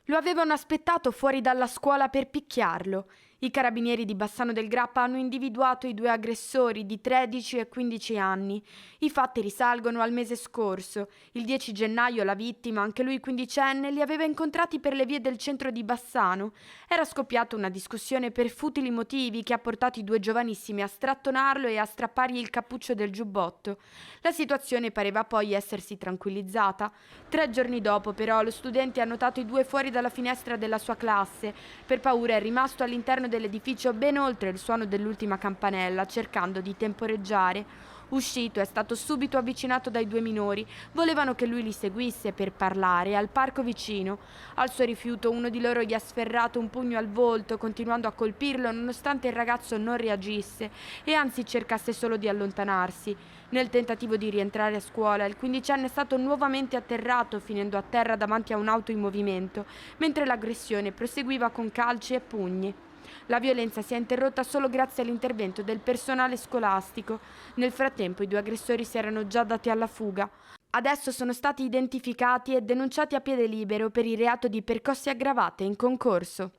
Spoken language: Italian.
Lo avevano aspettato fuori dalla scuola per picchiarlo. I carabinieri di Bassano del Grappa hanno individuato i due aggressori di 13 e 15 anni. I fatti risalgono al mese scorso. Il 10 gennaio la vittima, anche lui quindicenne, li aveva incontrati per le vie del centro di Bassano. Era scoppiata una discussione per futili motivi che ha portato i due giovanissimi a strattonarlo e a strappargli il cappuccio del giubbotto. La situazione pareva poi essersi tranquillizzata. 3 giorni dopo, però, lo studente ha notato i due fuori dalla finestra della sua classe. Per paura è rimasto all'interno dell'edificio ben oltre il suono dell'ultima campanella, cercando di temporeggiare. Uscito, è stato subito avvicinato dai due minori. Volevano che lui li seguisse per parlare al parco vicino. Al suo rifiuto, uno di loro gli ha sferrato un pugno al volto, continuando a colpirlo nonostante il ragazzo non reagisse e anzi cercasse solo di allontanarsi. Nel tentativo di rientrare a scuola, il quindicenne è stato nuovamente atterrato, finendo a terra davanti a un'auto in movimento, mentre l'aggressione proseguiva con calci e pugni. La violenza si è interrotta solo grazie all'intervento del personale scolastico. Nel frattempo i due aggressori si erano già dati alla fuga. Adesso sono stati identificati e denunciati a piede libero per il reato di percosse aggravate in concorso.